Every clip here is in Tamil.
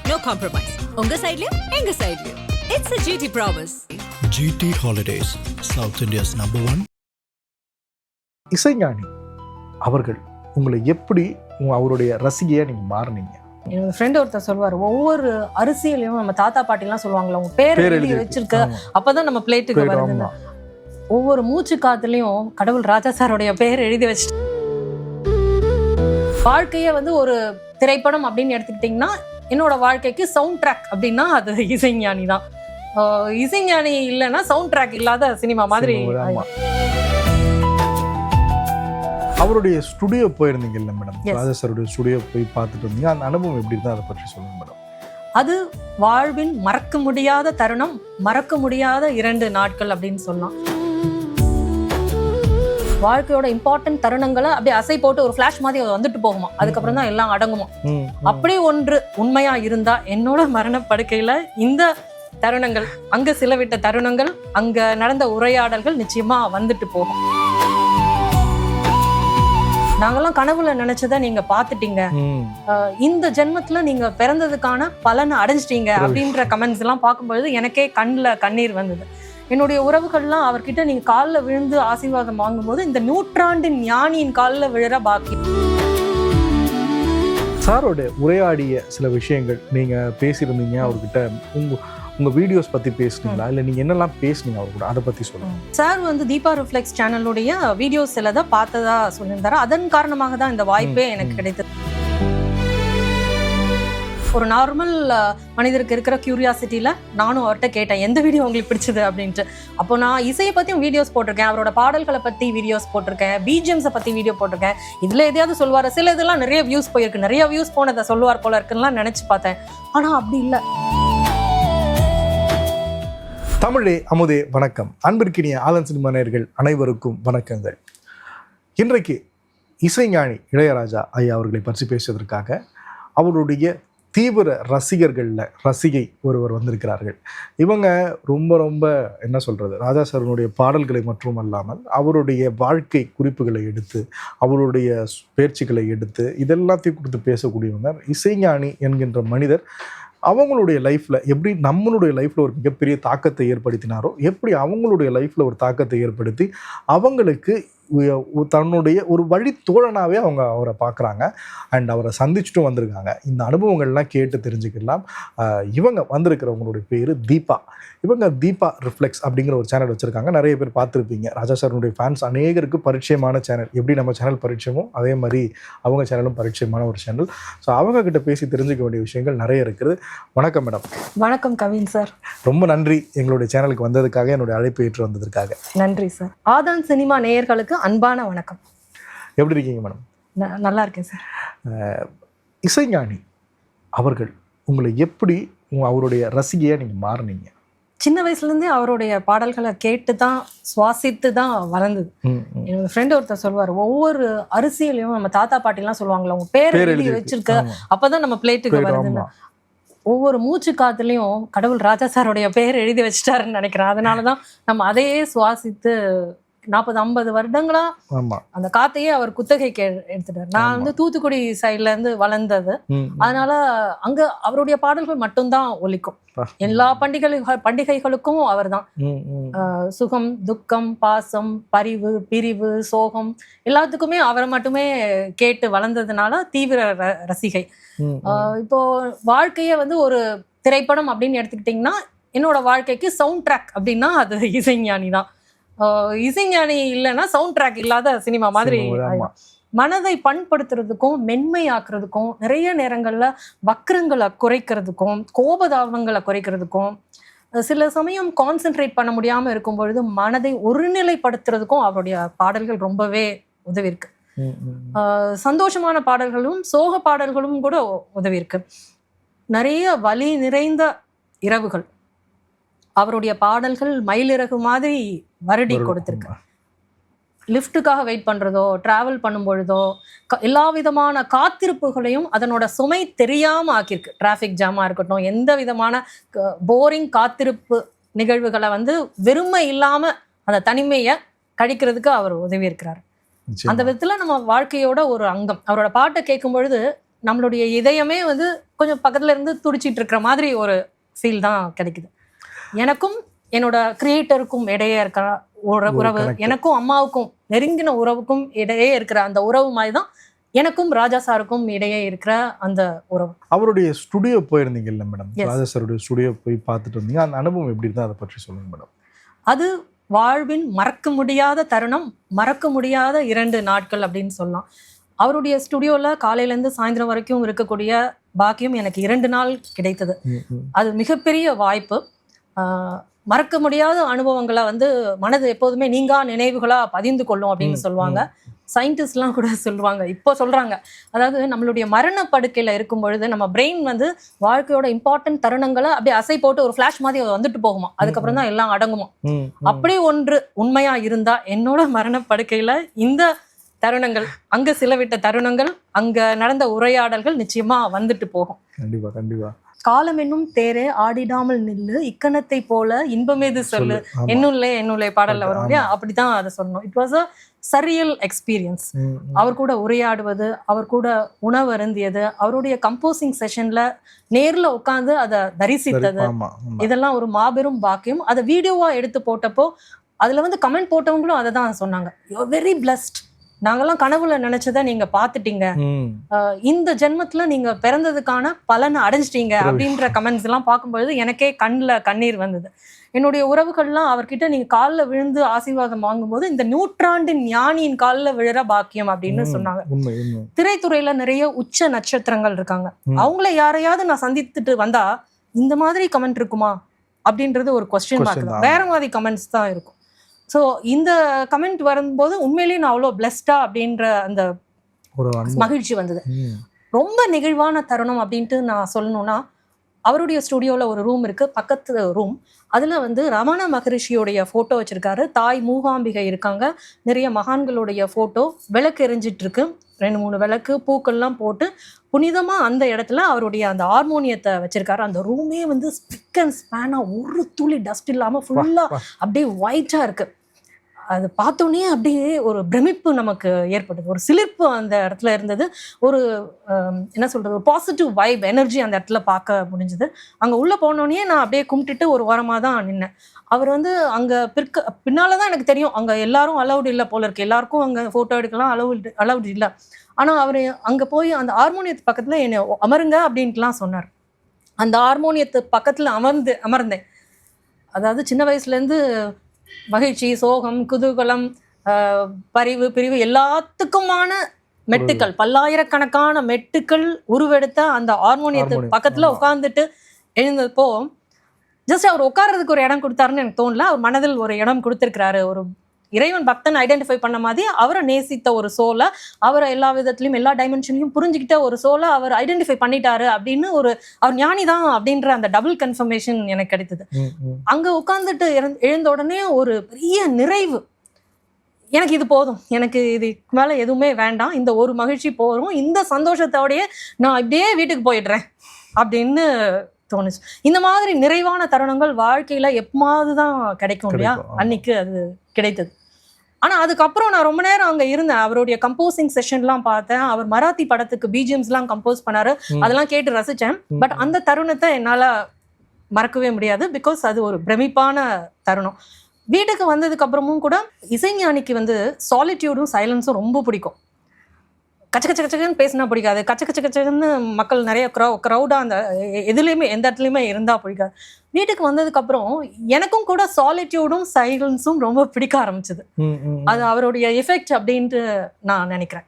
no compromise. உங்க சைடுலயும் எங்க சைடுலயும். It's a GT promise. GT Holidays, South India's #1. இசைஞானி அவர்கள் உங்களை எப்படி அவருடைய ரசிகையா நீங்க மாறுனீங்க? என்னோட ஃப்ரெண்ட் ஒருத்தர் சொல்லுவார், ஒவ்வொரு அரிசியிலையும் நம்ம தாத்தா பாட்டிலாம் சொல்லுவாங்களா, உங்க பேர் எழுதி வச்சிருக்க, அப்பதான் நம்ம பிளேட்டுக்கு வருது. ஒவ்வொரு மூச்சு காத்துலயும் கடவுள் ராஜா சாரோடைய பேர் எழுதி வச்சுட்டு, வாழ்க்கைய வந்து ஒரு திரைப்படம் அப்படின்னு எடுத்துக்கிட்டீங்கன்னா, என்னோட வாழ்க்கைக்கு சவுண்ட் ட்ராக் அப்படின்னா அது இசைஞானி தான். இசைஞானி இல்லைன்னா சவுண்ட் ட்ராக் இல்லாத சினிமா மாதிரி. அவருடைய ஸ்டுடியோ போயிருந்தீங்கல்ல மேடம், ராஜா சாருடைய ஸ்டுடியோ போய் பார்த்துட்டு வந்தீங்க, அந்த அனுபவம் எப்படி இருந்தா அதை பற்றி சொல்லுங்க மேடம். அது வாழ்வின் மறக்க முடியாத தருணம், மறக்க முடியாத 2 நாட்கள் அப்படின்னு சொல்லலாம். வாழ்க்கையோட இம்பார்ட்டன்ட் தருணங்களை அப்படியே அசை போட்டு ஒரு ஃபிளாஷ் மாதிரி வந்துட்டு போகுமா, அதுக்கப்புறம் தான் எல்லாம் அடங்குமா. அப்படி ஒன்று உண்மையா இருந்தா என்னோட மரண படுக்கையில இந்த தருணங்கள், அங்க சிலவிட்ட தருணங்கள், அங்க நடந்த உரையாடல்கள் நிச்சயமா வந்துட்டு போகும். நாங்கெல்லாம் கனவுல நினைச்சதை நீங்க பாத்துட்டீங்க, இந்த ஜென்மத்துல நீங்க பிறந்ததுக்கான பலனை அடைஞ்சிட்டீங்க அப்படின்ற கமெண்ட்ஸ் எல்லாம் பார்க்கும்பொழுது எனக்கே கண்ணுல கண்ணீர் வந்தது. என்னுடைய உறவுகள்லாம் அவர்கிட்ட நீங்க காலில் விழுந்து ஆசீர்வாதம் வாங்கும்போது இந்த நூற்றாண்டின் ஞானியின் காலில் விழுற பாக்கி. சாரோட உரையாடிய சில விஷயங்கள் நீங்க பேசியிருந்தீங்க அவர்கிட்ட, உங்க வீடியோஸ் பத்தி பேசுனீங்களா, இல்ல நீங்க என்னெல்லாம் பேசுனீங்க அவர் கூட, அதை பத்தி சொல்லுங்க. சார் வந்து தீபா ரிஃப்ளெக்ஸ் சேனலுடைய வீடியோஸ் சிலதை பார்த்ததா சொல்லியிருந்தாரு. அதன் காரணமாக தான் இந்த வாய்ப்பே எனக்கு கிடைத்தது. ஒரு நார்மல் மனிதருக்கு இருக்கிற கியூரியாசிட்டியில நானும் அவர்கிட்ட கேட்டேன், எந்த வீடியோ உங்களுக்கு பிடிச்சது அப்படின்ட்டு. அப்போ நான் இசையை பத்தியும் வீடியோஸ் போட்டிருக்கேன், அவரோட பாடல்களை பத்தி வீடியோஸ் போட்டிருக்கேன், பிஜிஎம்ஸை பத்தி வீடியோ போட்டிருக்கேன். இதுல எதையாவது சொல்லுவாரு, சில இதெல்லாம் நிறைய வியூஸ் போயிருக்கு, நிறைய வியூஸ் போனதை சொல்லுவார் போல இருக்குன்னு நினைச்சு பார்த்தேன். ஆனா அப்படி இல்லை. தமிழே அமுதே வணக்கம். அன்பிற்கினிய ஆலன் சினிமா நேயர்கள் அனைவருக்கும் வணக்கங்கள். இன்றைக்கு இசைஞானி இளையராஜா ஐயா அவர்களை பற்றி பேசுவதற்காக அவருடைய தீவிர ரசிகை ஒருவர் வந்திருக்கிறார்கள். இவங்க ரொம்ப என்ன சொல்கிறது, ராஜா சாருடைய பாடல்களை மட்டும் அல்லாமல் அவருடைய வாழ்க்கை குறிப்புகளை எடுத்து, அவருடைய பேச்சுக்களை எடுத்து, இதெல்லாத்தையும் கொடுத்து பேசக்கூடியவங்க. இசைஞானி என்கின்ற மனிதர் அவங்களுடைய லைஃப்பில் எப்படி நம்மளுடைய லைஃப்பில் ஒரு மிகப்பெரிய தாக்கத்தை ஏற்படுத்தினாரோ, எப்படி அவங்களுடைய லைஃப்பில் ஒரு தாக்கத்தை ஏற்படுத்தி அவங்களுக்கு தன்னுடைய ஒரு வழி தோழனாகவே அவங்க அவரை பார்க்குறாங்க. அண்ட் அவரை சந்திச்சுட்டும் வந்திருக்காங்க. இந்த அனுபவங்கள்லாம் கேட்டு தெரிஞ்சுக்கலாம். இவங்க வந்திருக்கிறவங்களுடைய பேர் தீபா. இவங்க தீபா ரிஃப்ளெக்ஸ் அப்படிங்கிற ஒரு சேனல் வச்சுருக்காங்க. நிறைய பேர் பார்த்துருப்பீங்க. ராஜா சாருடைய ஃபேன்ஸ் அநேகருக்கு பரிச்சயமான சேனல். எப்படி நம்ம சேனல் பரிச்சயமோ அதே மாதிரி அவங்க சேனலும் பரிச்சயமான ஒரு சேனல். ஸோ அவங்கக்கிட்ட பேசி தெரிஞ்சுக்க வேண்டிய விஷயங்கள் நிறைய இருக்குது. வணக்கம் மேடம். வணக்கம் கவின் சார். ரொம்ப நன்றி எங்களுடைய சேனலுக்கு வந்ததுக்காக, என்னுடைய அழைப்பு ஏற்று வந்ததற்காக. நன்றி சார். ஆதான் சினிமா நேயர்களுக்கு அன்பான வணக்கம். எப்படி இருக்கீங்க மேடம்? நல்லா இருக்கேன் சார். இசைஞானி அவர்கள் உங்களை எப்படி அவருடைய ரசிகையா நீங்க மாறுனீங்க? சின்ன வயசுலேருந்தே அவருடைய பாடல்களை கேட்டு தான், சுவாசித்து தான் வளர்ந்தது. என்னோட ஃப்ரெண்ட் ஒருத்தர் சொல்லுவார், ஒவ்வொரு அரிசியிலையும் நம்ம தாத்தா பாட்டிலாம் சொல்லுவாங்களா, உங்க பேர் எழுதி வச்சிருக்க, அப்பதான் நம்ம பிளேட்டுக்கு வருதுன்னு. ஒவ்வொரு மூச்சு காத்துலயும் கடவுள் ராஜா சாரோடைய பேர் எழுதி வச்சுட்டாருன்னு நினைக்கிறேன். அதனாலதான் நம்ம அதையே சுவாசித்து 40-50 வருடங்களா அந்த காத்தையே அவர் குத்தகைக்கு எடுத்துட்டார். நான் வந்து தூத்துக்குடி சைட்ல இருந்து வளர்ந்தது, அதனால அங்க அவருடைய பாடல்கள் மட்டும்தான் ஒலிக்கும். எல்லா பண்டிகைகளுக்கும் அவர் தான். சுகம், துக்கம், பாசம், பரிவு, பிரிவு, சோகம் எல்லாத்துக்குமே அவரை மட்டுமே கேட்டு வளர்ந்ததுனால தீவிர ரசிகை. இப்போ வாழ்க்கைய வந்து ஒரு திரைப்படம் அப்படின்னு எடுத்துக்கிட்டீங்கன்னா, என்னோட வாழ்க்கைக்கு சவுண்ட் ட்ராக் அப்படின்னா அது இசைஞானி தான். இசைஞானி இல்லைன்னா சவுண்ட் ட்ராக் இல்லாத சினிமா மாதிரி. மனதை பண்படுத்துறதுக்கும் மென்மையாக்குறதுக்கும், நிறைய நேரங்கள்ல வக்ரங்களை குறைக்கிறதுக்கும், கோபதாபங்களை குறைக்கிறதுக்கும், சில சமயம் கான்சென்ட்ரேட் பண்ண முடியாம இருக்கும் பொழுது மனதை ஒருநிலைப்படுத்துறதுக்கும் அவருடைய பாடல்கள் ரொம்பவே உதவி இருக்கு. சந்தோஷமான பாடல்களும் சோக பாடல்களும் கூட உதவி இருக்கு. நிறைய வலி நிறைந்த இரவுகள் அவருடைய பாடல்கள் மயிலிறகு மாதிரி வருடி கொடுத்திருக்கு. லிஃப்ட்டுக்காக வெயிட் பண்றதோ, டிராவல் பண்ணும் பொழுதோ, எல்லா விதமான காத்திருப்புகளையும் அதனோட சுமை தெரியாம ஆக்கியிருக்கு. டிராஃபிக் ஜாமா இருக்கட்டும், எந்த விதமான போரிங் காத்திருப்பு நிகழ்வுகளை வந்து வெறுமை இல்லாம அந்த தனிமையை கழிக்கிறதுக்கு அவர் உதவி இருக்கிறார். அந்த விதத்துல நம்ம வாழ்க்கையோட ஒரு அங்கம். அவரோட பாட்டை கேட்கும் பொழுது நம்மளுடைய இதயமே வந்து கொஞ்சம் பக்கத்துல இருந்து துடிச்சிட்டு இருக்கிற மாதிரி ஒரு ஃபீல் தான் கிடைக்குது. எனக்கும் என்னோட கிரியேட்டருக்கும் இடையே இருக்கிற உறவு, எனக்கும் அம்மாவுக்கும் நெருங்கின உறவுக்கும் இடையே இருக்கிற அந்த உறவு மாதிரி தான் எனக்கும் ராஜா சாருக்கும் இடையே இருக்கிற அந்த உறவு. அவருடைய ஸ்டுடியோ போயிருந்தீங்கல்ல மேடம், ராஜா சாருடைய ஸ்டுடியோ போய் பார்த்துட்டு வந்தீங்க, அந்த அனுபவம் எப்படி இருந்தால் அதை பற்றி சொல்லுங்க மேடம். அது வாழ்வின் மறக்க முடியாத தருணம், மறக்க முடியாத 2 நாட்கள் அப்படின்னு சொல்லலாம். அவருடைய ஸ்டுடியோவில் காலையிலேருந்து சாயந்தரம் வரைக்கும் இருக்கக்கூடிய பாக்கியம் எனக்கு 2 நாள் கிடைத்தது. அது மிகப்பெரிய வாய்ப்பு. மறக்க முடியாத அனுபவங்களை வந்து மனது எப்போதுமே நீங்கா நினைவுகளா பதிந்து கொள்ளும் அப்படின்னு சொல்லுவாங்க. சயின்டிஸ்ட்லாம் கூட சொல்லுவாங்க, இப்போ சொல்றாங்க. அதாவது நம்மளுடைய மரண படுக்கையில இருக்கும் பொழுது நம்ம பிரெயின் வந்து வாழ்க்கையோட இம்பார்ட்டன்ட் தருணங்களை அப்படியே அசை போட்டு ஒரு ஃபிளாஷ் மாதிரி வந்துட்டு போகுமா, அதுக்கப்புறம் தான் எல்லாம் அடங்குமா. அப்படி ஒன்று உண்மையா இருந்தா என்னோட மரண படுக்கையில இந்த தருணங்கள், அங்க சிலவிட்ட தருணங்கள், அங்க நடந்த உரையாடல்கள் நிச்சயமா வந்துட்டு போகும். கண்டிப்பா கண்டிப்பா. காலம் என்னும் தேரே ஆடிடாமல் நில்லு, இக்கணத்தை போல இன்பமேது சொல்லு, என்னுள்ளே பாடல்ல வரும் இல்லையா, அப்படிதான் அதை சொல்லணும். It was a surreal experience. அவர் கூட உரையாடுவது, அவர் கூட உணவு அருந்தியது, அவருடைய கம்போசிங் செஷன்ல நேர்ல உட்காந்து அதை தரிசித்தது, இதெல்லாம் ஒரு மாபெரும் பாக்கியம். அதை வீடியோவா எடுத்து போட்டப்போ அதுல வந்து கமெண்ட் போட்டவங்களும் அதை தான் சொன்னாங்க, யூ ஆர் வெரி பிளஸ்ட், நாங்கெல்லாம் கனவுல நினைச்சதை நீங்க பாத்துட்டீங்க, இந்த ஜென்மத்துல நீங்க பிறந்ததுக்கான பலனை அடைஞ்சிட்டீங்க அப்படின்ற கமெண்ட்ஸ் எல்லாம் பார்க்கும்பொழுது எனக்கே கண்ணுல கண்ணீர் வந்தது. என்னுடைய உறவுகள்லாம் அவர்கிட்ட நீங்க காலில் விழுந்து ஆசீர்வாதம் வாங்கும்போது இந்த நூற்றாண்டின் ஞானியின் காலில் விழுற பாக்கியம் அப்படின்னு சொன்னாங்க. திரைத்துறையில நிறைய உச்ச நட்சத்திரங்கள் இருக்காங்க, அவங்கள யாரையாவது நான் சந்தித்துட்டு வந்தா இந்த மாதிரி கமெண்ட் இருக்குமா அப்படின்றது ஒரு கொஸ்டின் மார்க் தான், வேற மாதிரி கமெண்ட்ஸ் தான் இருக்கும். ஸோ இந்த கமெண்ட் வரும்போது உண்மையிலேயே நான் அவ்வளோ பிளஸ்டா அப்படின்ற அந்த மகிழ்ச்சி வந்தது. ரொம்ப நெகிழ்வான தருணம் அப்படின்ட்டு நான் சொல்லணும்னா, அவருடைய ஸ்டுடியோவில் ஒரு ரூம் இருக்கு, பக்கத்து ரூம், அதில் வந்து ரமண மகரிஷியோடைய ஃபோட்டோ வச்சிருக்காரு, தாய் மூகாம்பிகை இருக்காங்க, நிறைய மகான்களுடைய ஃபோட்டோ, விளக்கு எரிஞ்சிட்டு இருக்கு, 2-3 விளக்கு, பூக்கள்லாம் போட்டு புனிதமாக அந்த இடத்துல அவருடைய அந்த ஹார்மோனியத்தை வச்சிருக்காரு. அந்த ரூமே வந்து ஸ்பிக் அண்ட் ஸ்பேனாக ஒரு துளி டஸ்ட் இல்லாமல் ஃபுல்லாக அப்படியே ஒயிட்டாக இருக்கு. அது பார்த்தோன்னே அப்படியே ஒரு பிரமிப்பு நமக்கு ஏற்படுது, ஒரு சிலிர்ப்பு அந்த இடத்துல இருந்தது, ஒரு என்ன சொல்றது, ஒரு பாசிட்டிவ் வைப் எனர்ஜி அந்த இடத்துல பார்க்க முடிஞ்சது. அங்கே உள்ளே போனோடனே நான் அப்படியே கும்பிட்டுட்டு ஒரு ஓரமாக தான் நின்னேன். அவர் வந்து அங்கே பின்னால தான் எனக்கு தெரியும் அங்கே எல்லாரும் அலவுட் இல்லை போல இருக்கு, எல்லாருக்கும் அங்கே ஃபோட்டோ எடுக்கலாம் அலவுட் இல்லை. ஆனால் அவர் அங்கே போய் அந்த ஹார்மோனியத்து பக்கத்தில் என்னை அமருங்க அப்படின்ட்டுலாம் சொன்னார். அந்த ஹார்மோனியத்து பக்கத்தில் அமர்ந்தேன். அதாவது சின்ன வயசுலேருந்து மகிழ்ச்சி, சோகம், குதூகலம், பரிவு, பிரிவு எல்லாத்துக்குமான மெட்டுக்கள், பல்லாயிரக்கணக்கான மெட்டுக்கள் உருவெடுத்த அந்த ஹார்மோனியத்து பக்கத்துல உட்கார்ந்துட்டு எழுந்தப்போ ஜஸ்ட் அவர் உட்கார்றதுக்கு ஒரு இடம் கொடுத்தாருன்னு எனக்கு தோணல, அவர் மனதில் ஒரு இடம் கொடுத்திருக்கிறாரு. ஒரு இறைவன் பக்தன் ஐடென்டிஃபை பண்ண மாதிரி அவரை நேசித்த ஒரு சோலை, அவரை எல்லா விதத்துலையும் எல்லா டைமென்ஷன்லையும் புரிஞ்சுக்கிட்ட ஒரு சோலை அவர் ஐடென்டிஃபை பண்ணிட்டாரு அப்படின்னு அவர் ஞானி தான் அப்படின்ற அந்த டபுள் கன்ஃபர்மேஷன் எனக்கு கிடைத்தது. அங்க உட்கார்ந்துட்டு எழுந்த உடனே ஒரு பெரிய நிறைவு, எனக்கு இது போதும், எனக்கு இதுக்கு மேலே எதுவுமே வேண்டாம், இந்த ஒரு மகிழ்ச்சி போதும், இந்த சந்தோஷத்தோடயே நான் இப்படியே வீட்டுக்கு போயிடுறேன் அப்படின்னு தோணுச்சு. இந்த மாதிரி நிறைவான தருணங்கள் வாழ்க்கையில எப்பமாவது தான் கிடைக்கும் இல்லையா, அன்னைக்கு அது கிடைத்தது. ஆனா அதுக்கப்புறம் நான் ரொம்ப நேரம் அங்க இருந்தேன், அவருடைய கம்போசிங் செஷன்லாம் பார்த்தேன், அவர் மராத்தி படத்துக்கு பிஜிஎம்ஸ்லாம் கம்போஸ் பண்ணாரு, அதெல்லாம் கேட்டு ரசிச்சேன். பட் அந்த தருணத்தை என்னால மறக்கவே முடியாது, பிகாஸ் அது ஒரு பிரமிப்பான தருணம். வீட்டுக்கு வந்ததுக்கு அப்புறமும் கூட இசைஞானிக்கு வந்து சாலிட்யூடும் சைலன்ஸும் ரொம்ப பிடிக்கும். கச்சக்கன்னு பேசினா பிடிக்காது, கச்சக்கன்னு மக்கள் நிறைய க்ரௌடா அந்த எதுலையுமே எந்த இடத்துலையுமே இருந்தா பிடிக்காது. வீட்டுக்கு வந்ததுக்கு அப்புறம் எனக்கும் கூட சாலிட்யூடும் சைலன்ஸும் ரொம்ப பிடிக்க ஆரம்பிச்சது. அது அவருடைய எஃபெக்ட் அப்படின்ட்டு நான் நினைக்கிறேன்.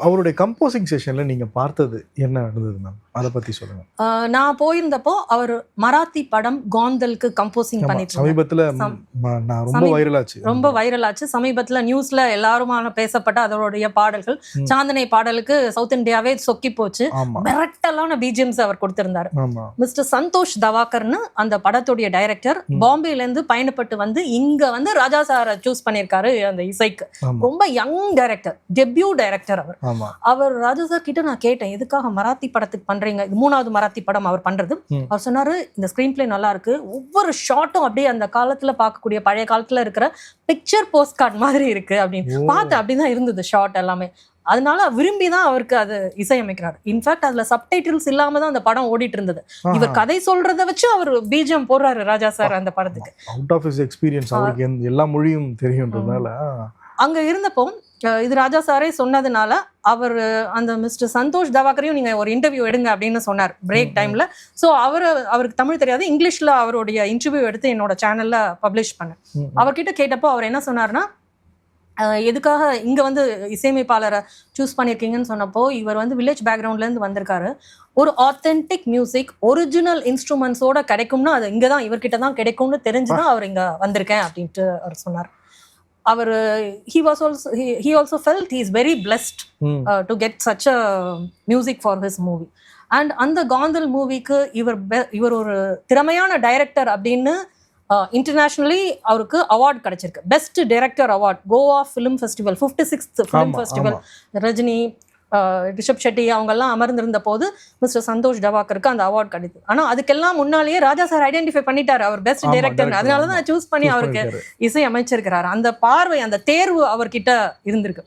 அவருடைய கம்போசிங் செஷன்ல நீங்க பார்த்தது என்ன நடந்தது மேம், அதை பத்தி சொல்லுங்க. நான் போயிருந்தப்போ அவர் மராத்தி படம் காந்தலுக்கு கம்போசிங் பண்ணிட்டு சமீபத்துல ரொம்ப வைரல் ஆச்சு. சமீபத்துல நியூஸ்ல எல்லாருமான பேசப்பட்ட அதோடைய பாடல்கள், சாந்தனை பாடலுக்கு சவுத் இந்தியாவே சொக்கி போச்சு, மிரட்டலான பிஜிஎம்ஸ் அவர் கொடுத்திருந்தாரு. மிஸ்டர் சந்தோஷ் தவாகர்னு அந்த படத்துடைய டைரக்டர் பாம்பேல இருந்து பயணப்பட்டு வந்து இங்க வந்து ராஜா சாரை சூஸ் பண்ணியிருக்காரு அந்த இசைக்கு. ரொம்ப யங் டைரக்டர், டெபியூ டைரக்டர் அவர் ராஜா சார் கிட்ட நான் கேட்டேன், எதுக்காக மராத்தி படத்துக்கு பண்றீங்க, இது 3வது மராத்தி படம் அவர் பண்றது. அவர் சொன்னாரு, இந்த ஸ்கிரீன் பிளே நல்லா இருக்கு, ஒவ்வொரு ஷாட்டும் அப்படியே அந்த காலத்துல பார்க்கக்கூடிய பழைய காலத்துல இருக்கிற பிக்சர் போஸ்ட் கார்டு மாதிரி இருக்கு அப்படின்னு. பார்த்து அப்படிதான் இருந்தது ஷாட் எல்லாமே. அதனால விரும்பி தான் அவருக்கு அது இசையமைக்கிறார். இன்ஃபேக்ட் அதுல சப்டைட்டில்ஸ் இல்லாம தான் அந்த படம் ஓடிட்டு இருந்தது. இவர் கதை சொல்றத வச்சு அவர் பிஜிஎம் போடுறாரு ராஜா சார் அந்த படத்துக்கு. அவுட் ஆஃப் ஹிஸ் எக்ஸ்பீரியன்ஸ், அவருக்கு எல்லா மொழியும் தெரியும்ன்றதுனால. அங்க இருந்தப்போ இது ராஜா சாரே சொன்னதுனால அவர் அந்த மிஸ்டர் சந்தோஷ் தவாக்கரையும் நீங்க ஒரு இன்டர்வியூ எடுங்க அப்படின்னு சொன்னார் பிரேக் டைம்ல. ஸோ அவருக்கு தமிழ் தெரியாது, இங்கிலீஷ்ல அவருடைய இன்டர்வியூ எடுத்து என்னோட சேனல்ல பப்ளிஷ் பண்ணேன். அவர்கிட்ட கேட்டப்போ அவர் என்ன சொன்னார்னா, எதுக்காக இங்க வந்து இசையமைப்பாளரை சூஸ் பண்ணியிருக்கீங்கன்னு சொன்னப்போ, இவர் வந்து வில்லேஜ் பேக்ரவுண்ட்லேருந்து வந்திருக்காரு, ஒரு ஆத்தென்டிக் மியூசிக் ஒரிஜினல் இன்ஸ்ட்ருமெண்ட்ஸோட கிடைக்கும்னா அது இங்கே தான் இவர்கிட்ட தான் கிடைக்கும்னு தெரிஞ்சுதான் அவர் இங்கே வந்திருக்கேன் அப்படின்ட்டு அவர் சொன்னார். அவர் he also felt he is very blessed to get such a music for his movie. And அந்த காந்தல் மூவிக்கு இவர் ஒரு திறமையான டைரக்டர் அப்படின்னு இன்டர்நேஷனலி அவருக்கு அவார்ட் கிடைச்சிருக்கு. Best director award Goa film festival, 56th film festival. Rajini, Rishabh Shetty அவங்கெல்லாம் அமர்ந்திருந்த போது மிஸ்டர் சந்தோஷ் தவாக்கருக்கு அந்த அவார்ட் கிடைத்தது. ஆனா அதுக்கெல்லாம் முன்னாலேயே ராஜா சார் ஐடென்டிஃபை பண்ணிட்டாரு அவர் பெஸ்ட் டைரக்டர். அதனாலதான் சூஸ் பண்ணி அவருக்கு இசை அமைச்சிருக்கிறாரு. அந்த பார்வை, அந்த தேர்வு அவர்கிட்ட இருந்திருக்கு.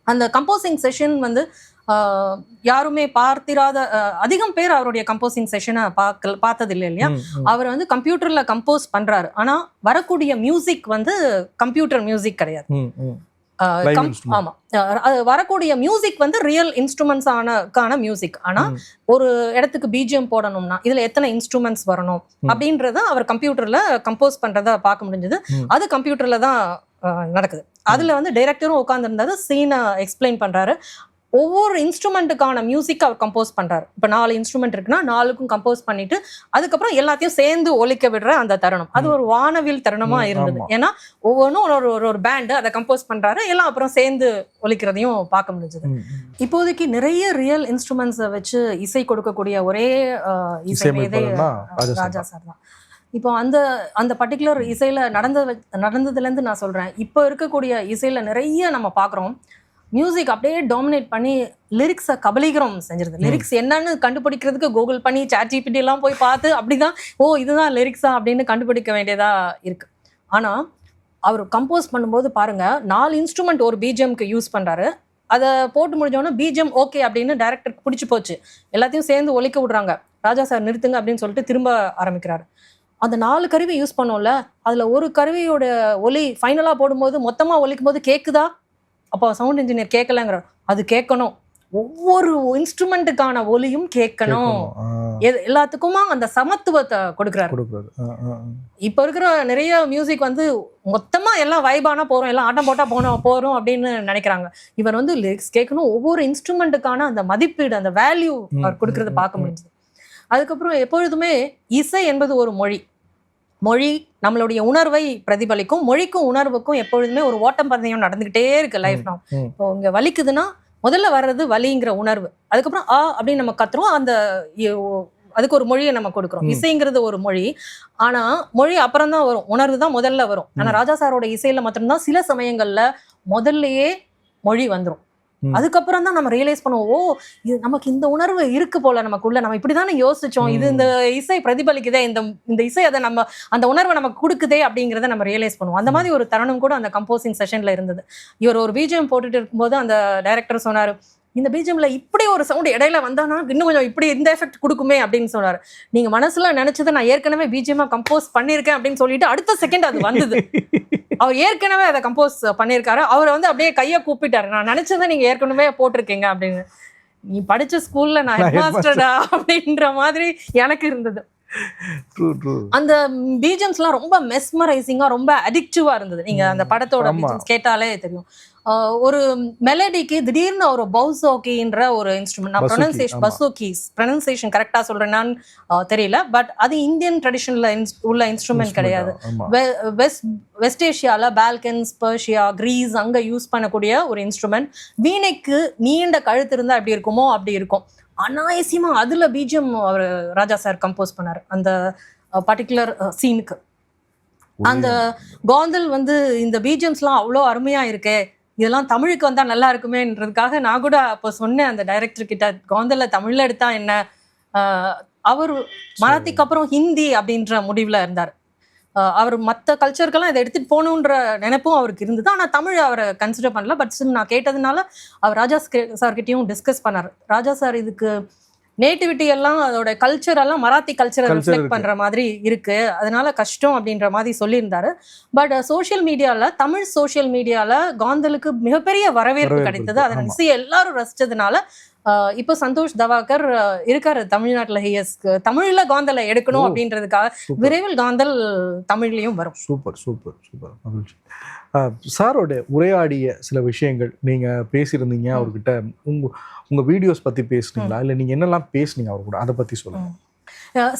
அந்த கம்போசிங் செஷன் வந்து யாருமே பார்த்திராத அதிகம் பேர் அவருடைய கம்போசிங் செஷனை பார்த்தது இல்லை இல்லையா. அவர் வந்து கம்ப்யூட்டர்ல கம்போஸ் பண்றாரு, ஆனா வரக்கூடிய மியூசிக் வந்து கம்ப்யூட்டர் மியூசிக் கிடையாது. ஆமா, வரக்கூடிய மியூசிக் வந்து ரியல் இன்ஸ்ட்ருமெண்ட்ஸ் ஆன மியூசிக். ஆனா ஒரு இடத்துக்கு பிஜிஎம் போடணும்னா இதுல எத்தனை இன்ஸ்ட்ருமெண்ட்ஸ் வரணும் அப்படின்றத அவர் கம்ப்யூட்டர்ல கம்போஸ் பண்றத பார்க்க முடிஞ்சது. அது கம்ப்யூட்டர்ல தான் நடக்குது. அதுல வந்து டைரக்டரும் உட்கார்ந்து இருந்தாரு, சீனை எக்ஸ்பிளைன் பண்றாரு. ஒவ்வொரு இன்ஸ்ட்ருமெண்ட்டுக்கான மியூசிக் அவர் கம்போஸ் பண்றாரு. இப்போ 4 இன்ஸ்ட்ருமெண்ட் இருக்குன்னா 4க்கும் கம்போஸ் பண்ணிட்டு அதுக்கப்புறம் எல்லாத்தையும் சேர்ந்து ஒலிக்க விடுற அந்த தருணம், அது ஒரு வானவில் தருணமா இருந்தது. ஏன்னா ஒவ்வொன்றும் ஒரு பேண்டு அதை கம்போஸ் பண்றாரு, எல்லாம் அப்புறம் சேர்ந்து ஒலிக்கிறதையும் பார்க்க முடிஞ்சது. இப்போதைக்கு நிறைய ரியல் இன்ஸ்ட்ருமெண்ட்ஸை வச்சு இசை கொடுக்கக்கூடிய ஒரே இசை மேதை ராஜா சார் தான். இப்போ அந்த பர்டிகுலர் இசையில நடந்ததுலேருந்து நான் சொல்றேன், இப்போ இருக்கக்கூடிய இசையில நிறைய நம்ம பார்க்குறோம் மியூசிக் அப்படியே டாமினேட் பண்ணி லிரிக்ஸை கபலீகரம் செஞ்சிருது. லிரிக்ஸ் என்னன்னு கண்டுபிடிக்கிறதுக்கு கூகுள் பண்ணி ChatGPT எல்லாம் போய் பார்த்து அப்படிதான் இதுதான் லிரிக்ஸா அப்படின்னு கண்டுபிடிக்க வேண்டியதா இருக்கு. ஆனா அவர் கம்போஸ் பண்ணும்போது பாருங்க, 4 இன்ஸ்ட்ருமெண்ட் ஒரு பிஜிஎம்க்கு யூஸ் பண்றாரு. அதை போட்டு முடிஞ்சோன்னா பிஜிஎம் ஓகே அப்படின்னு டைரக்டருக்கு பிடிச்சி போச்சு, எல்லாத்தையும் சேர்ந்து ஒலிக்க விடுறாங்க. ராஜா சார் நிறுத்துங்க அப்படின்னு சொல்லிட்டு திரும்ப ஆரம்பிக்கிறாரு. அந்த 4 கருவி யூஸ் பண்ணோம்ல, அதுல ஒரு கருவியோட ஒலி ஃபைனலா போடும்போது மொத்தமா ஒலிக்கும் போது கேக்குதா? அப்போ சவுண்ட் இன்ஜினியர் கேட்கலங்கிற, அது கேட்கணும். ஒவ்வொரு இன்ஸ்ட்ருமெண்ட்டுக்கான ஒலியும் கேட்கணும். எல்லாத்துக்குமா அந்த சமத்துவத்தை கொடுக்குறாரு. இப்போ இருக்கிற நிறைய மியூசிக் வந்து மொத்தமா எல்லாம் வைபானா போறோம், எல்லாம் ஆட்டம் போட்டா போறோம் அப்படின்னு நினைக்கிறாங்க. இவர் வந்து லிரிக்ஸ் கேட்கணும், ஒவ்வொரு இன்ஸ்ட்ருமெண்ட்டுக்கான அந்த மதிப்பீடு, அந்த வேல்யூ அவர் கொடுக்கறத பார்க்க முடியுது. அதுக்கப்புறம் எப்பொழுதுமே இசை என்பது ஒரு மொழி நம்மளுடைய உணர்வை பிரதிபலிக்கும். மொழிக்கும் உணர்வுக்கும் எப்பொழுதுமே ஒரு ஓட்டம் பந்தயம் நடந்துகிட்டே இருக்கு லைஃப். நான் இப்போ இங்க வலிக்குதுன்னா முதல்ல வர்றது வலிங்கிற உணர்வு, அதுக்கப்புறம் அப்படின்னு நம்ம கத்துறோம், அதுக்கு ஒரு மொழியை நம்ம கொடுக்குறோம். இசைங்கிறது ஒரு மொழி, ஆனா மொழி அப்புறம் தான் வரும், உணர்வு தான் முதல்ல வரும். ஆனா ராஜா சாரோட இசையில மட்டும்தான் சில சமயங்கள்ல முதல்லயே மொழி வந்துரும். அதுக்கப்புறம் தான் நம்ம ரியலைஸ் பண்ணுவோம், இது நமக்கு இந்த உணர்வு இருக்கு போல நமக்குள்ள, நம்ம இப்படிதானே யோசிச்சோம், இது இந்த இசை பிரதிபலிக்குதே, இந்த இசை அதை நம்ம அந்த உணர்வை நமக்கு கொடுக்குதே அப்படிங்கிறத நம்ம ரியலைஸ் பண்ணுவோம். அந்த மாதிரி ஒரு தருணம் கூட அந்த கம்போசிங் செஷன்ல இருந்தது. இவர் ஒரு பிஜிஎம் போட்டுட்டு இருக்கும்போது அந்த டைரக்டர் சொன்னாரு, இந்த பிஜிஎம்ல இப்படி ஒரு சவுண்ட் இடையில வந்தானா இன்னும் கொஞ்சம் இப்படி இந்த எஃபெக்ட் கொடுக்குமே அப்படின்னு சொன்னாரு. நீங்க மனசுல நினைச்சதை நான் ஏற்கனவே பிஜிஎம்மா கம்போஸ் பண்ணியிருக்கேன் அப்படின்னு சொல்லிட்டு அடுத்த செகண்ட் அது வந்தது. அவர் ஏற்கனவே அதை கம்போஸ் பண்ணியிருக்காரு. அவரை வந்து அப்படியே கையை கூப்பிட்டாரு, நான் நினைச்சதை நீங்க ஏற்கனவே போட்டிருக்கீங்க அப்படின்னு. நீ படிச்ச ஸ்கூல்ல நான் ஹெட்மாஸ்டர்டா அப்படின்ற மாதிரி எனக்கு இருந்தது. அந்த பிஜிஎம்ஸ்லாம் ரொம்ப மெஸ்மரைசிங்கா, ரொம்ப அடிக்டிவா இருந்தது. நீங்க அந்த படத்தோட பிஜிஎம்ஸ் கேட்டாலே தெரியும். ஒரு மெலடிக்கு திடீர்னு ஒரு பௌசோக்கின்ற ஒரு இன்ஸ்ட்ருமெண்ட், நான் ப்ரொனன்சியேஷன் கரெக்டா சொல்றேன்னு தெரியல, பட் அது இந்தியன் ட்ரெடிஷன்ல உள்ள இன்ஸ்ட்ருமெண்ட் கிடையாது. வெஸ்ட் ஏஷியால பால்கன்ஸ், பர்ஷியா, கிரீஸ் அங்க யூஸ் பண்ணக்கூடிய ஒரு இன்ஸ்ட்ருமெண்ட். வீணைக்கு நீண்ட கழுத்து இருந்தா எப்படி இருக்குமோ அப்படி இருக்கும். அனாயசியமா அதுல பிஜிஎம் அவர் ராஜா சார் கம்போஸ் பண்ணாரு அந்த பர்டிகுலர் சீனுக்கு. அந்த காந்தல் வந்து இந்த பிஜிஎம்ஸ்லாம் அவ்வளோ அருமையா இருக்கே, இதெல்லாம் தமிழுக்கு வந்தா நல்லா இருக்குமேன்றதுக்காக நான் கூட அப்போ சொன்னேன் அந்த டைரக்டர் கிட்ட, காந்தல்ல தமிழ்ல எடுத்தா என்ன. அவர் மராத்திக்கு அப்புறம் ஹிந்தி அப்படின்ற முடிவுல இருந்தார். அவர் மற்ற கல்ச்சருக்கெல்லாம் இதை எடுத்துகிட்டு போகணுன்ற நினைப்பும் அவருக்கு இருந்தது. ஆனால் தமிழ் அவரை கன்சிடர் பண்ணல. பட் நான் கேட்டதுனால அவர் ராஜா சார்கிட்டையும் டிஸ்கஸ் பண்ணார். ராஜா சார் இதுக்கு நேட்டிவிட்டி எல்லாம் அதோட கல்ச்சர் எல்லாம் மராத்தி கல்ச்சரை ரிஃப்ளெக்ட் பண்ற மாதிரி இருக்கு, அதனால கஷ்டம் அப்படின்ற மாதிரி சொல்லியிருந்தாரு. பட் சோஷியல் மீடியால, தமிழ் சோஷியல் மீடியால காந்தலுக்கு மிகப்பெரிய வரவேற்பு கிடைத்தது. அதை நினைச்சு எல்லாரும் ரசிச்சதுனால இப்போ சந்தோஷ் தவாகர் இருக்காரு தமிழ்நாட்டுல. தமிழ்ல காந்தலை எடுக்கணும் அப்படின்றதுக்காக விரைவில் காந்தல் தமிழ்லயும் வரும். சூப்பர் சூப்பர் சூப்பர் மகிழ்ச்சி. சாரோட உரையாடிய சில விஷயங்கள் நீங்க பேசியிருந்தீங்க அவர்கிட்ட. உங்க வீடியோஸ் பத்தி பேசுனீங்களா, இல்லை நீங்க என்னெல்லாம் பேசுனீங்க அவர் கூட, அதை பத்தி சொல்லுங்க.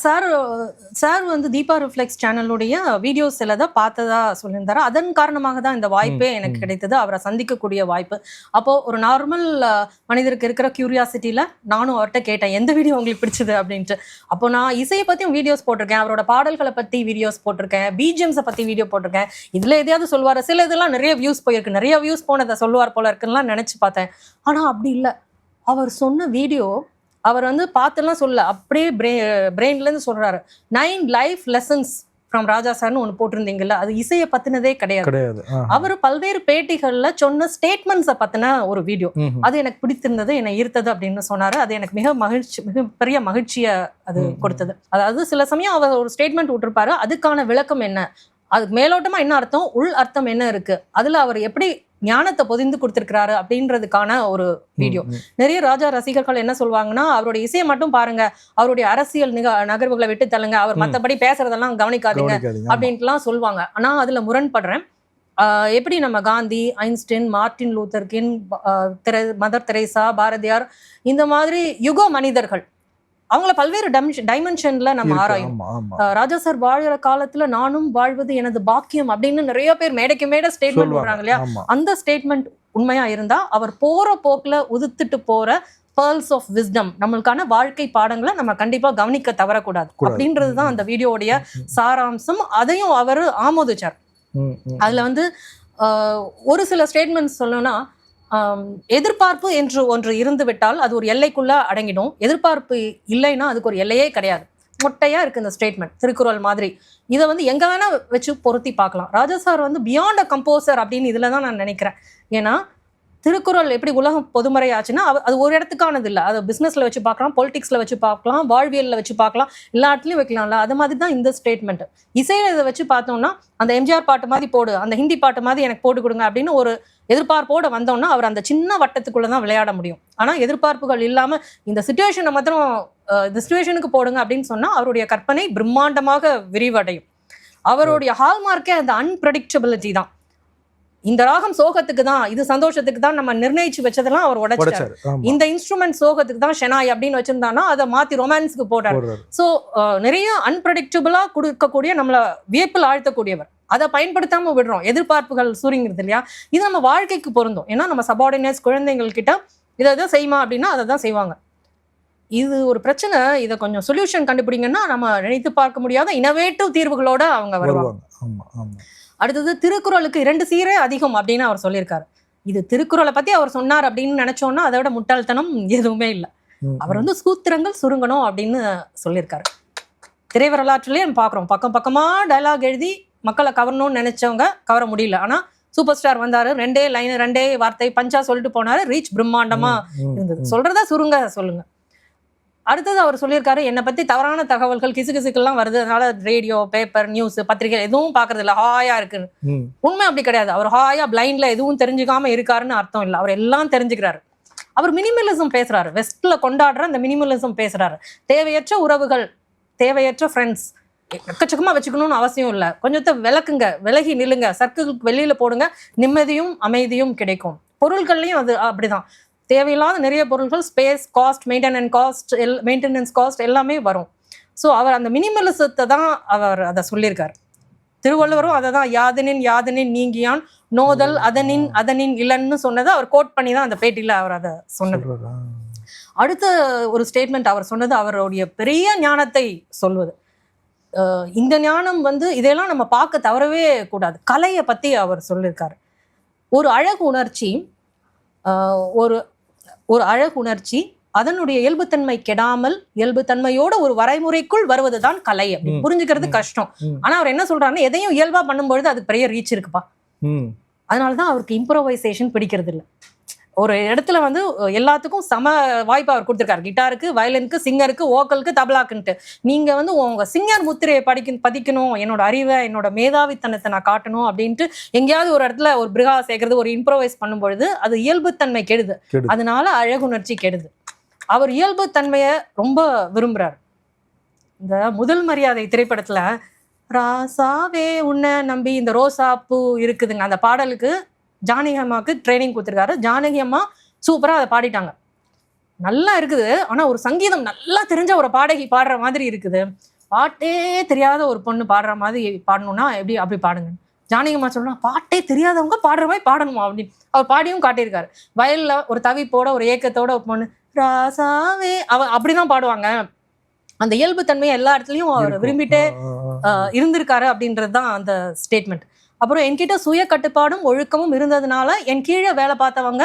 சார் வந்து தீபா ரிஃப்ளெக்ஸ் சேனலுடைய வீடியோஸ் எல்லாம் தான் பார்த்ததா சொல்லியிருந்தாரு. அதன் காரணமாக தான் இந்த வாய்ப்பே எனக்கு கிடைத்தது, அவரை சந்திக்கக்கூடிய வாய்ப்பு. அப்போ ஒரு நார்மல் மனிதருக்கு இருக்கிற கியூரியாசிட்டியில நானும் அவர்கிட்ட கேட்டேன் எந்த வீடியோ உங்களுக்கு பிடிச்சது அப்படின்ட்டு. அப்போ நான் இசையை பத்தியும் வீடியோஸ் போட்டிருக்கேன், அவரோட பாடல்களை பத்தி வீடியோஸ் போட்டிருக்கேன், பிஜிஎம்ஸை பத்தி வீடியோ போட்டிருக்கேன். இதுல எதையாவது சொல்லுவார், சில இதெல்லாம் நிறைய வியூஸ் போயிருக்கு, நிறைய வியூஸ் போனதை சொல்லுவார் போல இருக்குன்னா நினைச்சு பார்த்தேன். ஆனா அப்படி இல்லை. அவர் சொன்ன வீடியோ அவர் வந்து பார்த்துலாம் சொல்ல, அப்படியே பிரெயின்லேருந்து சொல்கிறாரு. 9 லைஃப் லெசன்ஸ் ஃப்ரம் ராஜா சார்னு ஒன்று போட்டிருந்தீங்கல்ல, அது இசையை பற்றினதே கிடையாது. அவர் பல்வேறு பேட்டிகளில் சொன்ன ஸ்டேட்மெண்ட்ஸை பற்றின ஒரு வீடியோ, அது எனக்கு பிடித்திருந்தது, என்னை ஈர்த்தது அப்படின்னு சொன்னார். அது எனக்கு மிக பெரிய மகிழ்ச்சியை அது கொடுத்தது. அதாவது சில சமயம் அவர் ஒரு ஸ்டேட்மெண்ட் விட்டுருப்பாரு, அதுக்கான விளக்கம் என்ன, அதுக்கு மேலோட்டமா என்ன அர்த்தம், உள் அர்த்தம் என்ன இருக்கு, அதுல அவர் எப்படி ஞானத்தை பொதிந்து கொடுத்திருக்கிறாரு அப்படின்றதுக்கான ஒரு வீடியோ. நிறைய ராஜா ரசிகர்கள் என்ன சொல்லுவாங்கன்னா, அவருடைய இசையை மட்டும் பாருங்க, அவருடைய அரசியல் நகர்வுகளை விட்டு தள்ளுங்க, அவர் மற்றபடி பேசுறதெல்லாம் கவனிக்காதீங்க அப்படின்ட்டுலாம் சொல்லுவாங்க. ஆனா அதுல முரண்படுறேன். எப்படி நம்ம Gandhi, Einstein, Martin Luther King, Mother Teresa, Bharathiyar, இந்த மாதிரி யுக மனிதர்கள், அவங்கள பல்வேறு டைமென்ஷன்ல நம்ம ஆராயும். ராஜா சார் வாழற காலத்துல நானும் வாழ்வது எனது பாக்கியம் அப்படின்னு நிறைய பேர் மேடைக்கு மேடை ஸ்டேட்மெண்ட் போடுறாங்க இல்லையா, அந்த ஸ்டேட்மெண்ட் உண்மையா இருந்தா அவர் போற போக்குல உதுத்துட்டு போற பேர்ல்ஸ் ஆஃப் விஸ்டம், நம்மளுக்கான வாழ்க்கை பாடங்களை நம்ம கண்டிப்பா கவனிக்க தவறக்கூடாது அப்படின்றதுதான் அந்த வீடியோடைய சாராம்சம். அதையும் அவர் ஆமோதிச்சார். அதுல வந்து ஒரு சில ஸ்டேட்மெண்ட்ஸ் சொல்லணும்னா, எதிர்பார்ப்பு என்று ஒன்று இருந்து விட்டால் அது ஒரு எல்லைக்குள்ள அடங்கிடும், எதிர்பார்ப்பு இல்லைன்னா அதுக்கு ஒரு எல்லையே கிடையாது. மொட்டையா இருக்கு இந்த ஸ்டேட்மெண்ட், திருக்குறள் மாதிரி. இதை வந்து எங்க வேணா வச்சு பொருத்தி பார்க்கலாம். ராஜா சார் வந்து பியாண்ட் அ கம்போசர் அப்படின்னு இதுல தான் நான் நினைக்கிறேன். ஏன்னா திருக்குறள் எப்படி உலகம் பொதுமறை ஆச்சுன்னா, அது ஒரு இடத்துக்கானது இல்லை, அதை பிஸ்னஸ்ல வச்சு பார்க்கலாம், பொலிட்டிக்ஸ்ல வச்சு பார்க்கலாம், வாழ்வியல்ல வச்சு பார்க்கலாம், எல்லா இடத்துலையும் வைக்கலாம்ல. அது மாதிரி தான் இந்த ஸ்டேட்மெண்ட். இசையில இதை வச்சு பார்த்தோம்னா, அந்த எம்ஜிஆர் பாட்டு மாதிரி போடு, அந்த ஹிந்தி பாட்டு மாதிரி எனக்கு போட்டு கொடுங்க அப்படின்னு ஒரு எதிர்பார்ப்போடு வந்தோம்னா அவர் அந்த சின்ன வட்டத்துக்குள்ள தான் விளையாட முடியும். ஆனால் எதிர்பார்ப்புகள் இல்லாம இந்த சிச்சுவேஷனை மாத்திரம் இந்த சிச்சுவேஷனுக்கு போடுங்க அப்படின்னு சொன்னா அவருடைய கற்பனை பிரம்மாண்டமாக விரிவடையும். அவருடைய ஹால்மார்க்கே அந்த அன்பிரடிக்டபிலிட்டி தான். இந்த ராகம் சோகத்துக்கு தான், இது சந்தோஷத்துக்கு தான் நம்ம நிர்ணயிச்சு வச்சதெல்லாம் அவர் உடைச்சாரு. இந்த இன்ஸ்ட்ருமெண்ட் சோகத்துக்கு தான் ஷெனாய் அப்படின்னு வச்சிருந்தானா அதை மாத்தி ரொமான்ஸ்க்கு போட்டாரு. ஸோ நிறைய அன்பிரடிக்டபிளா கொடுக்கக்கூடிய, நம்மள வியப்பில் ஆழ்த்தக்கூடியவர். அதை பயன்படுத்தாம விடுறோம், எதிர்பார்ப்புகள் சூரிங்கிறது இல்லையா. இது நம்ம வாழ்க்கைக்கு பொருந்தும். ஏன்னா நம்ம சபார்டினேட்ஸ் குழந்தைங்கள் கிட்ட இதை செய்யுமா அப்படின்னா அதை தான் செய்வாங்க. இது ஒரு பிரச்சனை, இதை கொஞ்சம் சொல்யூஷன் கண்டுபிடிங்கன்னா நம்ம நினைத்து பார்க்க முடியாத இனோவேட்டிவ் தீர்வுகளோட அவங்க வருவாங்க. அடுத்தது திருக்குறளுக்கு 2 சீரே அதிகம் அப்படின்னு அவர் சொல்லியிருக்காரு. இது திருக்குறளை பத்தி அவர் சொன்னார் அப்படின்னு நினைச்சோம்னா அதை விட முட்டாள்தனம் எதுவுமே இல்லை. அவர் வந்து சூத்திரங்கள் சுருங்கணும் அப்படின்னு சொல்லியிருக்காரு. திரை வரலாற்றிலே நம்ம பார்க்குறோம், பக்கம் பக்கமா டயலாக் எழுதி மக்களை கவரணும்னு நினைச்சவங்க கவர முடியல. ஆனா சூப்பர் ஸ்டார் வந்தாரு, 2 லைன் 2 வார்த்தை பஞ்சா சொல்லிட்டு போனாரு, ரீச் பிரம்மாண்டமா இருந்தது. சொல்றதா சுருங்க சொல்லுங்க. அடுத்தது அவர் சொல்லியிருக்காரு, என்னை பத்தி தவறான தகவல்கள் கிசுகிசுக்கெல்லாம் வருது, அதனால ரேடியோ, பேப்பர், நியூஸ், பத்திரிகை எதுவும் பாக்குறது இல்லை, ஹாயா இருக்குன்னு. உண்மை அப்படி கிடையாது. அவர் ஹாயா பிளைண்ட்ல எதுவும் தெரிஞ்சுக்காம இருக்காருன்னு அர்த்தம் இல்லை, அவர் எல்லாம் தெரிஞ்சுக்கிறாரு. அவர் மினிமலிசம் பேசுறாரு, வெஸ்ட்ல கொண்டாடுற அந்த மினிமலிசம் பேசுறாரு. தேவையற்ற உறவுகள், தேவையற்ற ஃப்ரெண்ட்ஸ் எக்கச்சக்கமா வச்சுக்கணும்னு அவசியம் இல்லை, கொஞ்சத்தை விளக்குங்க, விலகி நில்லுங்க, சர்க்கிளுக்கு வெளியில போடுங்க, நிம்மதியும் அமைதியும் கிடைக்கும். பொருள்கள்லையும் அது அப்படிதான். தேவையில்லாத நிறைய பொருட்கள், ஸ்பேஸ் காஸ்ட், மெயின்டெனன்ஸ் காஸ்ட் எல்லாமே வரும். ஸோ அவர் அந்த மினிமலிசத்தை தான் அவர் அதை சொல்லியிருக்காரு. திருவள்ளுவரும் அதை தான், யாதனின் நீங்கியான் நோதல் அதனின் இளன்னு சொன்னதை அவர் கோட் பண்ணி தான் அந்த பேட்டியில் அவர் அதை சொன்னது. அடுத்த ஒரு ஸ்டேட்மெண்ட் அவர் சொன்னது அவருடைய பெரிய ஞானத்தை சொல்வது. இந்த ஞானம் வந்து இதெல்லாம் நம்ம பார்க்க தவறவே கூடாது. கலையை பற்றி அவர் சொல்லியிருக்காரு. ஒரு அழகு உணர்ச்சி அதனுடைய இயல்புத்தன்மை கெடாமல் இயல்புத்தன்மையோட ஒரு வரைமுறைக்குள் வருவதுதான் கலை அப்படின்னு புரிஞ்சுக்கிறது கஷ்டம். ஆனா அவர் என்ன சொல்றாருன்னா, எதையும் இயல்பா பண்ணும்பொழுது அதுக்கு பெரிய ரீச் இருக்குப்பா. அதனாலதான் அவருக்கு இம்ப்ரோவைசேஷன் பிடிக்கிறது இல்லை. ஒரு இடத்துல வந்து எல்லாத்துக்கும் சம வாய்ப்பு அவர் கொடுத்துருக்காரு. கிட்டாருக்கு, வயலினுக்கு, சிங்கருக்கு, ஓக்கலுக்கு, தபலாக்குன்ட்டு. நீங்க வந்து உங்க சிங்கர் முத்திரையை பதிக்கணும், என்னோட அறிவை, என்னோட மேதாவித்தனத்தை நான் காட்டணும் அப்படின்ட்டு எங்கேயாவது ஒரு இடத்துல ஒரு பிருகா சேர்க்கறது, ஒரு இம்ப்ரோவைஸ் பண்ணும்பொழுது அது இயல்புத்தன்மை கெடுது. அதனால அழகுணர்ச்சி கெடுது. அவர் இயல்புத்தன்மையை ரொம்ப விரும்புறாரு. இந்த முதல் மரியாதை திரைப்படத்துல ராசாவே உன்னை நம்பி இந்த ரோசா பூ இருக்குதுங்க, அந்த பாடலுக்கு ஜானகி அம்மாவுக்கு ட்ரைனிங் கொடுத்துருக்காரு. ஜானகி அம்மா சூப்பரா அதை பாடிட்டாங்க, நல்லா இருக்குது. ஆனா ஒரு சங்கீதம் நல்லா தெரிஞ்ச ஒரு பாடகி பாடுற மாதிரி இருக்குது, பாட்டே தெரியாத ஒரு பொண்ணு பாடுற மாதிரி பாடணும்னா எப்படி அப்படி பாடுங்க. ஜானகி அம்மா சொல்லணும், பாட்டே தெரியாதவங்க பாடுற மாதிரி பாடணுமா அப்படின்னு அவர் பாடியும் காட்டியிருக்காரு. வயல்ல ஒரு தவிப்போட ஒரு ஏக்கத்தோட ஒரு பொண்ணு ராசாவே அப்படிதான் பாடுவாங்க. அந்த இயல்பு தன்மையை எல்லா இடத்துலயும் அவர் விரும்பிட்டே இருந்திருக்காரு அப்படின்றதுதான் அந்த ஸ்டேட்மெண்ட். அப்புறம் என்கிட்ட சுய கட்டுப்பாடும் ஒழுக்கமும் இருந்ததுனால என் கீழே வேலை பார்த்தவங்க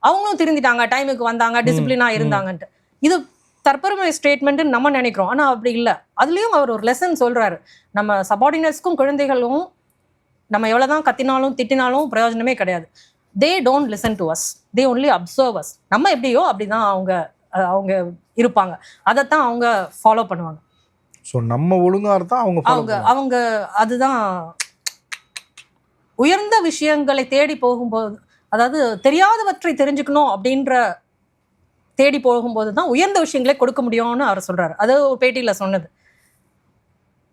அவங்களும் திருந்திட்டாங்க, டைமுக்கு வந்தாங்க, டிசிப்ளினா இருந்தாங்கன்ட்டு. இது தற்பெருமை ஸ்டேட்மெண்ட் நம்ம நினைக்கிறோம், ஆனா அப்படி இல்லை. அதுலயும் அவர் ஒரு லெசன் சொல்றாரு. நம்ம சபார்டினேட்ஸ்க்கும் குழந்தைகளும் நம்ம எவ்வளவுதான் கத்தினாலும் திட்டினாலும் பிரயோஜனமே கிடையாது. They don't listen to us, they only observe us. நம்ம எப்படியோ அப்படிதான் அவங்க இருப்பாங்க, அதைத்தான் அவங்க ஃபாலோ பண்ணுவாங்க. ஸோ நம்ம ஒழுங்கா இருந்தா அவங்க அதுதான் உயர்ந்த விஷயங்களை தேடி போகும்போது, அதாவது தெரியாதவற்றை தெரிஞ்சுக்கணும் அப்படின்ற தேடி போகும்போது தான் உயர்ந்த விஷயங்களே கொடுக்க முடியும்னு அவர் சொல்றாரு. அது ஒரு பேட்டியில சொன்னது.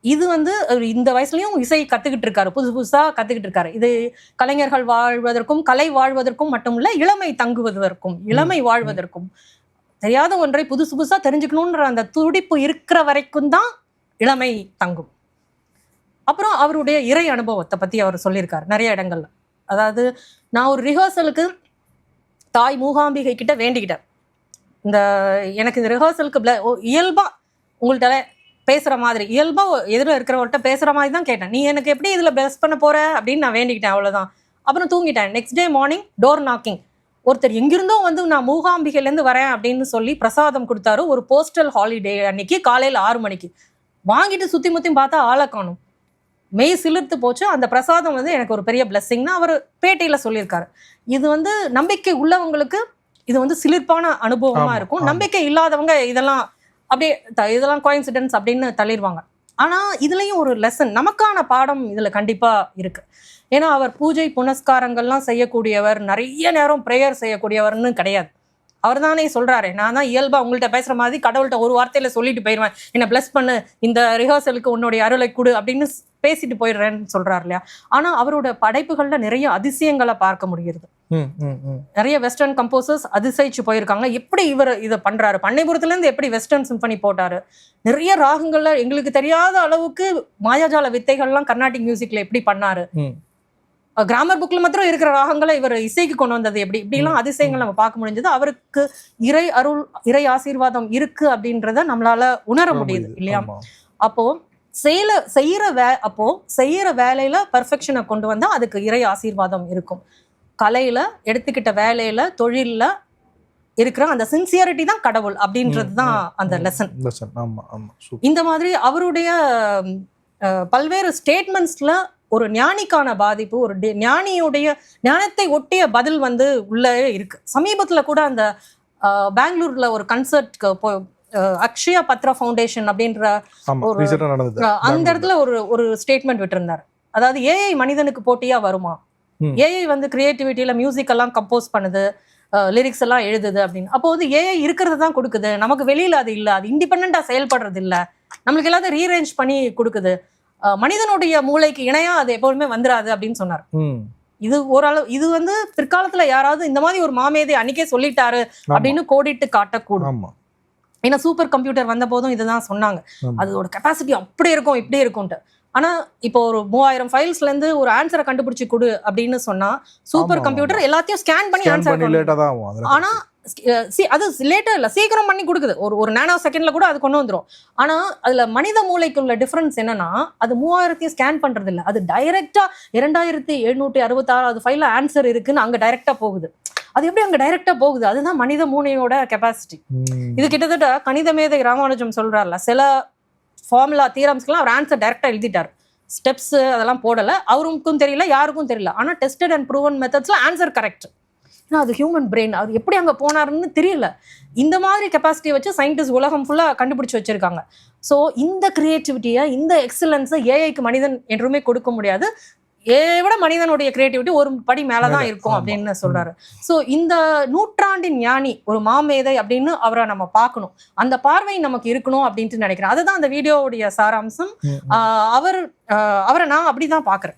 இது வந்து இந்த வயசுலயும் இசை கத்துக்கிட்டு இருக்காரு, புதுசா கத்துக்கிட்டு இருக்காரு. இது கலைஞர்கள் வாழ்வதற்கும் கலை வாழ்வதற்கும் மட்டுமில்ல, இளமை தங்குவதற்கும் இளமை வாழ்வதற்கும் தெரியாத ஒன்றை புதுசா தெரிஞ்சுக்கணுன்ற அந்த துடிப்பு இருக்கிற வரைக்கும் தான் இளமை தங்கும். அப்புறம் அவருடைய இறை அனுபவத்தை பத்தி அவர் சொல்லியிருக்காரு நிறைய இடங்கள்ல. அதாவது நான் ஒரு ரிஹர்சலுக்கு தாய் மூகாம்பிகை கிட்ட வேண்டிக்கிட்டேன், எனக்கு இந்த ரிஹர்சலுக்கு இயல்பா உங்கள்கிட்ட பேசுற மாதிரி, இயல்பா எதிர இருக்கிறவர்கிட்ட பேசுற மாதிரி தான் கேட்டேன். நீ எனக்கு எப்படி இதுல பெஸ்ட் பண்ண போற அப்படின்னு நான் வேண்டிக்கிட்டேன், அவ்வளவுதான். அப்புறம் தூங்கிட்டேன். Next day morning door knocking. ஒருத்தர் எங்கிருந்தோ வந்து நான் மூகாம்பிகையிலேருந்து வரேன் அப்படின்னு சொல்லி பிரசாதம் கொடுத்தாரு. ஒரு போஸ்டல் ஹாலிடே அன்னைக்கு காலையில் 6 மணிக்கு. வாங்கிட்டு சுத்தி முத்தியும் பார்த்தா ஆளை காணும். மெய் சிலிர்த்து போச்சு. அந்த பிரசாதம் வந்து எனக்கு ஒரு பெரிய பிளெஸ்ஸிங்னு அவர் பேட்டியில சொல்லியிருக்காரு. இது வந்து நம்பிக்கை உள்ளவங்களுக்கு இது வந்து சிலிர்ப்பான அனுபவமா இருக்கும். நம்பிக்கை இல்லாதவங்க இதெல்லாம் கோயின்சிடென்ஸ் அப்படின்னு தள்ளிடுவாங்க. ஆனா இதுலயும் ஒரு லெசன், நமக்கான பாடம் இதுல கண்டிப்பா இருக்கு. ஏன்னா அவர் பூஜை புனஸ்காரங்கள்லாம் செய்யக்கூடியவர், நிறைய நேரம் ப்ரேயர் செய்யக்கூடியவர்னு கிடையாது. அவர் தானே சொல்றாரு, நான் தான் இயல்பா உங்கள்கிட்ட பேசுற மாதிரி கடவுள்கிட்ட ஒரு வார்த்தையில சொல்லிட்டு போயிடுவேன், என்ன பிளஸ் பண்ணு, இந்த ரிஹர்சலுக்கு உன்னுடைய அருளை கொடு அப்படின்னு பேசிட்டு போயிடுறேன்னு சொல்றாரு இல்லையா. ஆனா அவரோட படைப்புகள்ல நிறைய அதிசயங்களை பார்க்க முடிகிறது. நிறைய வெஸ்டர்ன் கம்போசர்ஸ் அதிசயிச்சு போயிருக்காங்க, எப்படி இவர் இதை பண்றாரு. பண்ணைபுரத்துல இருந்து எப்படி வெஸ்டர்ன் சிம்பனி போட்டாரு, நிறைய ராகங்கள்ல எங்களுக்கு தெரியாத அளவுக்கு மாயாஜால வித்தைகள்லாம் கர்நாடிக் மியூசிக்ல எப்படி பண்ணாரு, கிராமர் புக்ல மாத்திரம் இருக்கிற ராகங்களை இவர் இசைக்கு கொண்டு வந்தது இப்படிலாம் அதிசயங்கள் நம்ம பார்க்க முடிஞ்சது. அவருக்கு இறை அருள், இறை ஆசீர்வாதம் இருக்கு அப்படின்றத நம்மளால உணர முடியுது இல்லையா. அப்போ செய்யற வேலையில பெர்ஃபெக்ஷனை கொண்டு வந்தா அதுக்கு இறை ஆசீர்வாதம் இருக்கும். கலையில எடுத்துக்கிட்ட வேலையில தொழில்ல இருக்கிற அந்த சின்சியரிட்டி தான் கடவுள் அப்படின்றது தான் அந்த லெசன். இந்த மாதிரி அவருடைய பல்வேறு ஸ்டேட்மெண்ட்ஸ்ல ஒரு ஞானிக்கான பாதிப்பு, ஒரு ஞானியுடைய ஞானத்தை ஒட்டிய பதில் வந்து உள்ளே இருக்கு. சமீபத்துல கூட அந்த பெங்களூர்ல ஒரு கன்சர்ட்க்கு அக்ஷயா பத்ரா ஃபவுண்டேஷன் அப்படின்ற அந்த இடத்துல ஒரு ஸ்டேட்மெண்ட் விட்டுருந்தார். அதாவது ஏஐ மனிதனுக்கு போட்டியா வருமா, ஏஐ வந்து கிரியேட்டிவிட்டியில மியூசிக் எல்லாம் கம்போஸ் பண்ணுது, லிரிக்ஸ் எல்லாம் எழுதுது அப்படின்னு. அப்போ வந்து ஏஐ இருக்கிறது தான் கொடுக்குது, நமக்கு வெளியில அது இல்லை, அது இண்டிபெண்டா செயல்படுறது இல்லை, நம்மளுக்கு எல்லாத்தையும் ரீரேஞ்ச் பண்ணி கொடுக்குது, மனிதனுடைய மூளைக்கு இணையா அது எப்பவுமே வந்துடாது அப்படின்னு சொன்னார். இது ஓரளவு இது வந்து பிற்காலத்துல யாராவது இந்த மாதிரி ஒரு மாமேதை அன்னைக்கே சொல்லிட்டாரு அப்படின்னு கோடிட்டு காட்டக்கூடும். ஏன்னா சூப்பர் கம்ப்யூட்டர் வந்த போதும் இதுதான் சொன்னாங்க, அதோட கெப்பாசிட்டி அப்படி இருக்கும் இப்படி இருக்கும்ட்டு. ஆனா இப்போ ஒரு 3000 ஃபைல்ஸ்ல இருந்து ஒரு ஆன்சரை கண்டுபிடிச்சு கொடு அப்படின்னு சொன்னா சூப்பர் கம்ப்யூட்டர் எல்லாத்தையும் ஸ்கேன் பண்ணி ஆன்சர், ஆனா அது லேட்டா இல்ல சீக்கிரம் பண்ணி கொடுக்குது, ஒரு நானோ செகண்ட்ல கூட அது கொண்டு வந்துரும். ஆனா அதுல மனித மூளைக்குள்ள டிஃபரன்ஸ் என்னன்னா, அது 3000 ஸ்கேன் பண்றது இல்ல, அது டைரக்டா 2766 ஃபைல்ல ஆன்சர் இருக்குன்னு அங்க டைரக்டா போகுது. அது எப்படி அங்க டைரக்டா போகுது. அதுதான் மனித மூளையோட கெப்பாசிட்டி. இது கிட்டத்தட்ட கணித மேதை ராமானுஜம் சொல்றாருல, சில ஃபார்முலா தியரம்ஸ்க்குலாம் அவர் ஆன்சர் டைரக்டா எழுதிட்டார். ஸ்டெப்ஸ் அதெல்லாம் போடல, அவருக்கும் தெரியல யாருக்கும் தெரியல. ஆனா டெஸ்டட் அண்ட் ப்ரூவன் மெத்தட்ஸ்ல ஆன்சர் கரெக்ட். ஏன்னா அது ஹியூமன் பிரெயின், அவர் எப்படி அங்க போனாருன்னு தெரியல. இந்த மாதிரி கெப்பாசிட்டியை வச்சு சயின்டிஸ்ட் உலகம் ஃபுல்லா கண்டுபிடிச்சு வச்சிருக்காங்க. ஸோ இந்த கிரியேட்டிவிட்டியை, இந்த எக்ஸலன்ஸை ஏஐக்கு மனிதன் என்றுமே கொடுக்க முடியாது. விட மனிதனுடைய கிரியேட்டிவிட்டி ஒரு படி மேலதான் இருக்கும் அப்படின்னு சொல்றாரு. ஸோ இந்த நூற்றாண்டின் ஞானி, ஒரு மாமேதை அப்படின்னு அவரை நம்ம பார்க்கணும். அந்த பார்வை நமக்கு இருக்கணும் அப்படின்ட்டு நினைக்கிறேன். அதுதான் அந்த வீடியோவுடைய சாராம்சம். அவரை நான் அப்படிதான் பாக்குறேன்.